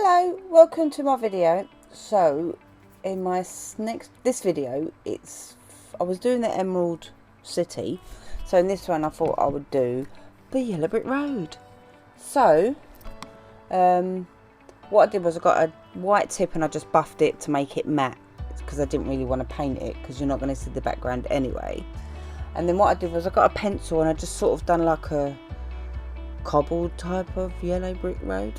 Hello, welcome to my video. So in this video, I was doing the Emerald City, so in this one I thought I would do the Yellow Brick Road. So what I did was I got a white tip and I just buffed it to make it matte, because I didn't really want to paint it because you're not going to see the background anyway. And then what I did was I got a pencil and I just sort of done like a cobbled type of yellow brick road,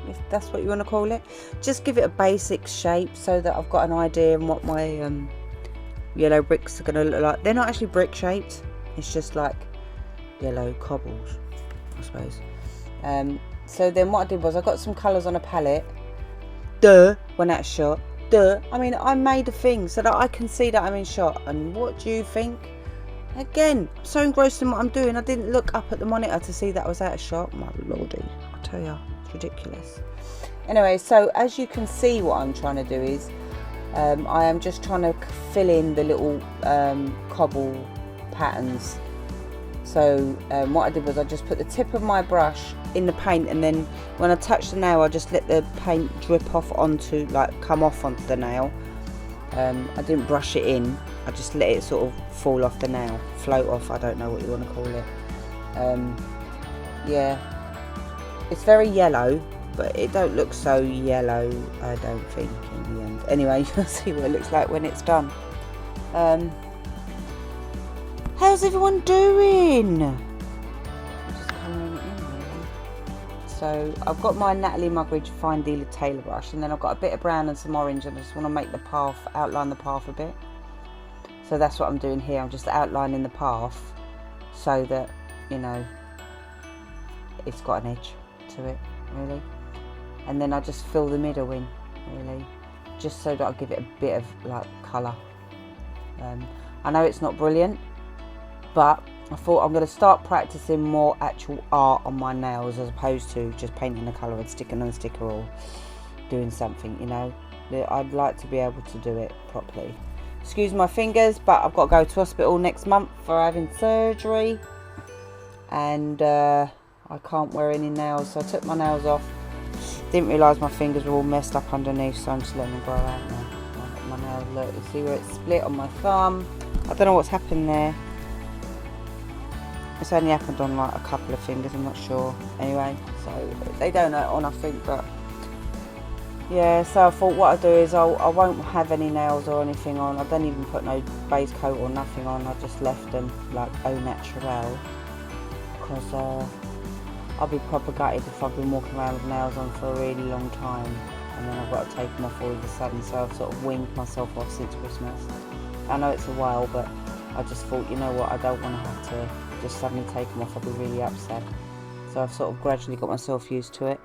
if that's what you want to call it. Just give it a basic shape so that I've got an idea on what my yellow bricks are going to look like. They're not actually brick shaped, it's just like yellow cobbles, I suppose. So then what I did was I got some colours on a palette. When that's shot. I mean, I made a thing so that I can see that I'm in shot. And what do you think? Again, I'm so engrossed in what I'm doing, I didn't look up at the monitor to see that I was out of shot. My lordy, I tell you, it's ridiculous. Anyway, so as you can see, what I'm trying to do is I am just trying to fill in the little cobble patterns. So what I did was I just put the tip of my brush in the paint, and then when I touch the nail I just let the paint drip off onto, like, come off onto the nail. I didn't brush it in, I just let it sort of fall off the nail, float off, I don't know what you want to call it. Yeah, it's very yellow, but it don't look so yellow, I don't think, in the end. Anyway, you'll see what it looks like when it's done. How's everyone doing? I'm just colouring it in, really. So I've got my Natalie Mugridge Fine Dealer Tailor brush, and then I've got a bit of brown and some orange, and I just want to make the path, outline the path a bit. So that's what I'm doing here. I'm just outlining the path so that, you know, it's got an edge to it, really. And then I just fill the middle in, really, just so that I give it a bit of, like, colour. I know it's not brilliant, but I thought I'm going to start practicing more actual art on my nails as opposed to just painting the colour and sticking on a sticker or doing something, you know. I'd like to be able to do it properly. Excuse my fingers, but I've got to go to hospital next month for having surgery, and I can't wear any nails, so I took my nails off. Didn't realise my fingers were all messed up underneath, so I'm just letting them grow out now. My nails, look, you see where it's split on my thumb. I don't know what's happened there. It's only happened on like a couple of fingers, I'm not sure. Anyway, so they don't hurt or nothing, but yeah, so I thought what I'll do is I won't have any nails or anything on. I don't even put no base coat or nothing on. I just left them like au naturel, because I'll be proper gutted if I've been walking around with nails on for a really long time and then I've got to take them off all of a sudden. So I've sort of winged myself off since Christmas. I know it's a while, but I just thought, you know what, I don't want to have to just suddenly take them off. I'll be really upset. So I've sort of gradually got myself used to it.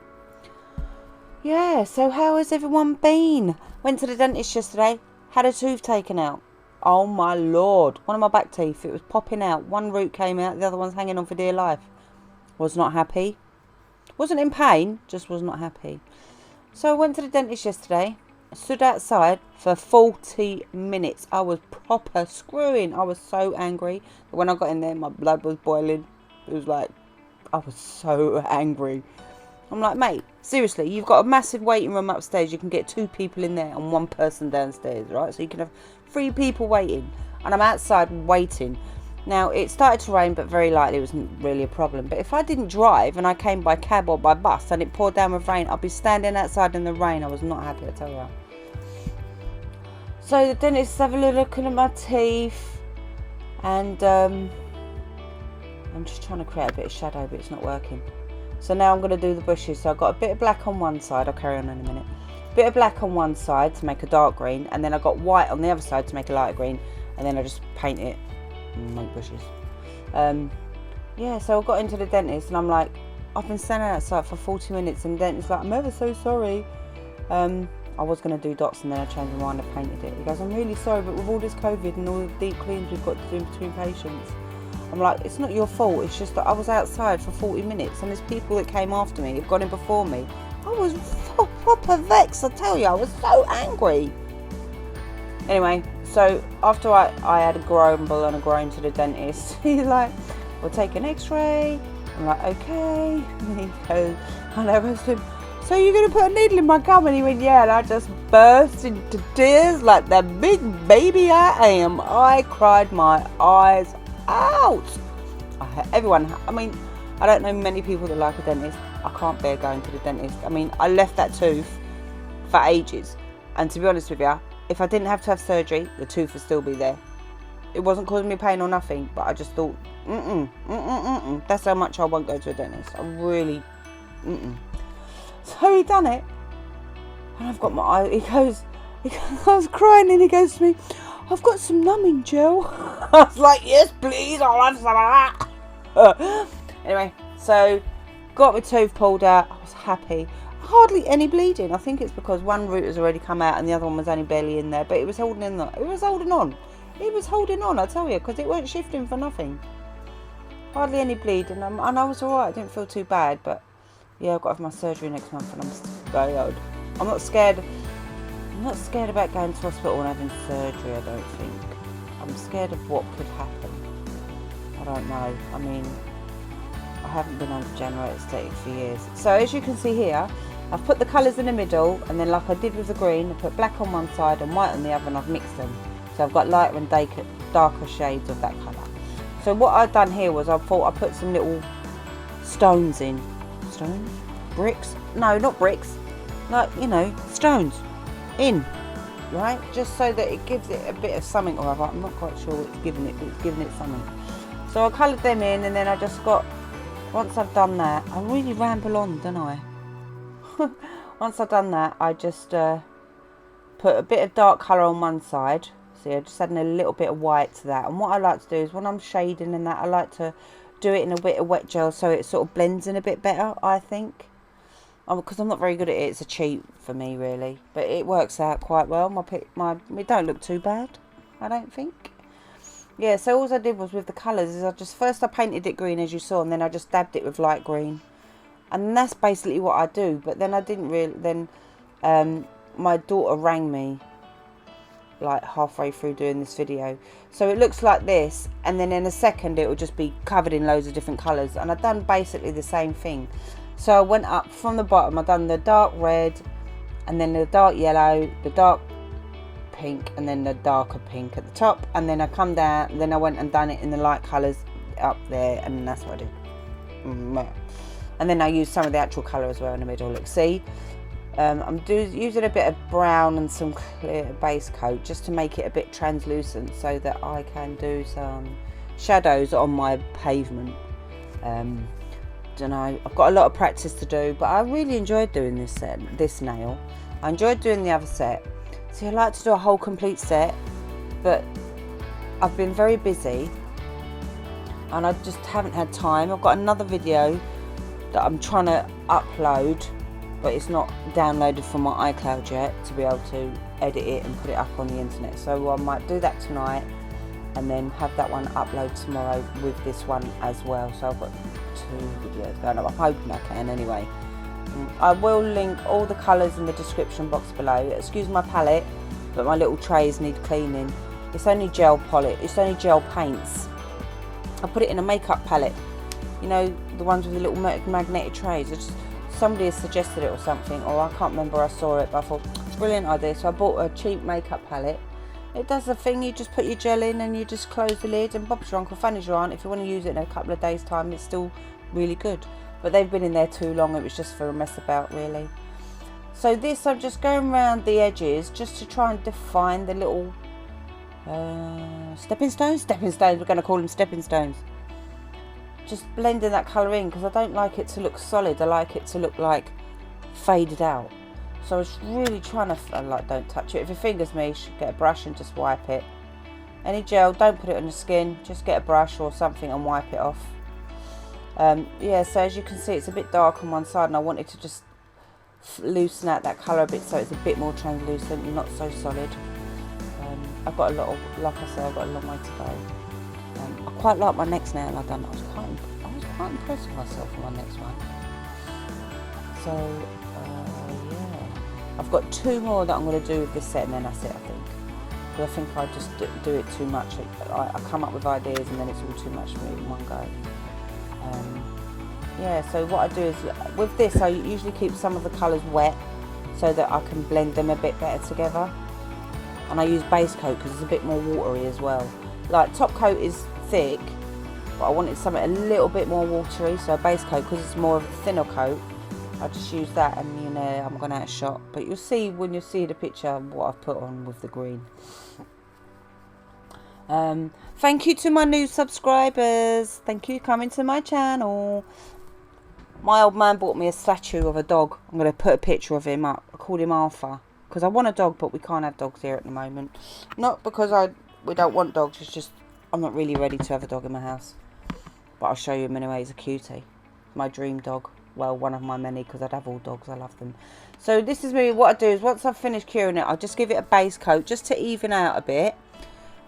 Yeah, so how has everyone been? Went to the dentist yesterday, had a tooth taken out. Oh my lord, one of my back teeth, it was popping out. One root came out, the other one's hanging on for dear life. Was not happy. Wasn't in pain, just was not happy. So I went to the dentist yesterday. I stood outside for 40 minutes. I was proper screwing. I was so angry. But when I got in there, my blood was boiling. It was like, I was so angry. I'm like, mate, seriously, you've got a massive waiting room upstairs. You can get 2 people in there and 1 person downstairs, right? So you can have 3 people waiting. And I'm outside waiting. Now, it started to rain, but very lightly. It wasn't really a problem. But if I didn't drive and I came by cab or by bus and it poured down with rain, I'd be standing outside in the rain. I was not happy, I tell you. So the dentist having a look at my teeth, and I'm just trying to create a bit of shadow, but it's not working. So now I'm going to do the bushes. So I've got a bit of black on one side. I'll carry on in a minute. A bit of black on one side to make a dark green, and then I've got white on the other side to make a light green, and then I just paint it and make bushes. Yeah, so I got into the dentist and I'm like, I've been standing outside for 40 minutes, and the dentist's like, I'm ever so sorry. I was going to do dots and then I changed my mind and painted it. He goes, I'm really sorry, but with all this COVID and all the deep cleans we've got to do in between patients. I'm like, it's not your fault, it's just that I was outside for 40 minutes and there's people that came after me, have gone in before me. I was proper vexed, I tell you, I was so angry. Anyway, so after I had a grumble and a groan to the dentist, he's like, we'll take an x-ray. I'm like, okay. And he goes, and I goes to him, so you're going to put a needle in my gum? And he went, yeah. And I just burst into tears like the big baby I am. I cried my eyes out. I mean, I don't know many people that like a dentist. I can't bear going to the dentist. I mean, I left that tooth for ages. And to be honest with you, if I didn't have to have surgery, the tooth would still be there. It wasn't causing me pain or nothing, but I just thought, that's how much I won't go to a dentist. I really, So he done it. And I've got my eye, I was crying and he goes to me, I've got some numbing gel. I was like, yes, please, I'll have some of that. Anyway, so got my tooth pulled out. I was happy. Hardly any bleeding. I think it's because one root has already come out and the other one was only barely in there, but it was holding in there. It was holding on, I tell you, because it weren't shifting for nothing. Hardly any bleeding, and I was alright. I didn't feel too bad, but yeah, I've got to have my surgery next month and I'm scared. I'm not scared about going to hospital and having surgery, I don't think. I'm scared of what could happen. I don't know. I mean, I haven't been under general anesthetic for years. So as you can see here, I've put the colours in the middle, and then like I did with the green, I put black on one side and white on the other, and I've mixed them. So I've got lighter and darker shades of that colour. So what I've done here was I thought I put some little stones in. Stones? Bricks? No, not bricks. Like, you know, stones in. Right? Just so that it gives it a bit of something or other. I'm not quite sure what it's giving it, but it's giving it something. So I coloured them in, and then I just got, once I've done that, I really ramble on, don't I? Once I've done that, I just put a bit of dark colour on one side. See, I'm just adding a little bit of white to that. And what I like to do is when I'm shading and that, I like to do it in a bit of wet gel so it sort of blends in a bit better, I think. Because I'm not very good at it. It's a cheat for me, really. But it works out quite well. It don't look too bad, I don't think. Yeah, so all I did was with the colours is first I painted it green, as you saw, and then I just dabbed it with light green. And that's basically what I do. But then I didn't really, then my daughter rang me like halfway through doing this video. So it looks like this, and then in a second it will just be covered in loads of different colours. And I've done basically the same thing. So I went up from the bottom, I've done the dark red, and then the dark yellow, the dark pink, and then the darker pink at the top, and then I come down, and then I went and done it in the light colours up there, and that's what I did. And then I used some of the actual colour as well in the middle. Look, see, I'm using a bit of brown and some clear base coat just to make it a bit translucent so that I can do some shadows on my pavement. Don't know, I've got a lot of practice to do, but I really enjoyed doing this nail. I enjoyed doing the other set. See, I like to do a whole complete set, but I've been very busy and I just haven't had time. I've got another video that I'm trying to upload, but it's not downloaded from my iCloud yet to be able to edit it and put it up on the internet. So I might do that tonight and then have that one upload tomorrow with this one as well. So I've got 2 videos going up. I'm hoping I can anyway. I will link all the colours in the description box below. Excuse my palette, but my little trays need cleaning. It's only gel polish, it's only gel paints. I put it in a makeup palette. You know, the ones with the little magnetic trays. Somebody has suggested it or something, or I can't remember where I saw it, but I thought, it's a brilliant idea. So I bought a cheap makeup palette. It does the thing, you just put your gel in and you just close the lid, and Bob's your uncle, Fanny's your aunt. If you want to use it in a couple of days' time, it's still really good. But they've been in there too long, it was just for a mess about, really. So this, I'm just going around the edges just to try and define the little stepping stones, we're going to call them stepping stones. Just blending that colour in, because I don't like it to look solid, I like it to look like faded out. So I was really trying to, don't touch it. If your fingers me, you should get a brush and just wipe it. Any gel, don't put it on the skin, just get a brush or something and wipe it off. Yeah, so as you can see, it's a bit dark on one side, and I wanted to just loosen out that colour a bit so it's a bit more translucent and not so solid. I've got a lot of, like I said, I've got a long way to go. I quite like my next nail I've done. I was quite impressed with myself with my next one. So yeah, I've got 2 more that I'm going to do with this set, and then that's it, I think. Because I think I just do it too much. I come up with ideas and then it's all too much for me in one go. yeah, so what I do is, with this, I usually keep some of the colours wet so that I can blend them a bit better together. And I use base coat because it's a bit more watery as well. Like, top coat is thick, but I wanted something a little bit more watery, so base coat, because it's more of a thinner coat, I just use that, and you know, I'm going out of shot. But you'll see when you see the picture what I've put on with the green. Thank you to my new subscribers. Thank you for coming to my channel. My old man bought me a statue of a dog. I'm going to put a picture of him up. I called him Arthur because I want a dog, but we can't have dogs here at the moment. Not because we don't want dogs, it's just I'm not really ready to have a dog in my house. But I'll show you him anyway. He's a cutie. My dream dog. Well, one of my many, because I'd have all dogs. I love them. So this is me. What I do is, once I've finished curing it, I'll just give it a base coat just to even out a bit.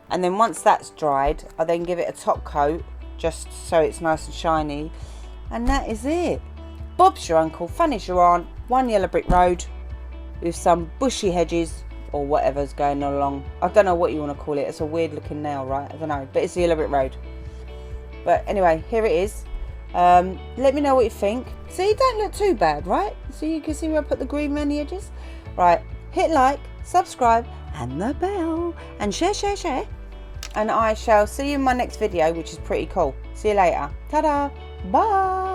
And then once that's dried, I then give it a top coat just so it's nice and shiny. And that is it. Bob's your uncle, Fanny's your aunt, one yellow brick road with some bushy hedges or whatever's going along. I don't know what you want to call it. It's a weird looking nail, right? I don't know, but it's the yellow brick road. But anyway, here it is. Let me know what you think. See, it don't look too bad, right? So you can see where I put the green around the edges. Right, hit like, subscribe, and the bell, and share. And I shall see you in my next video, which is pretty cool. See you later. Ta-da. Bye.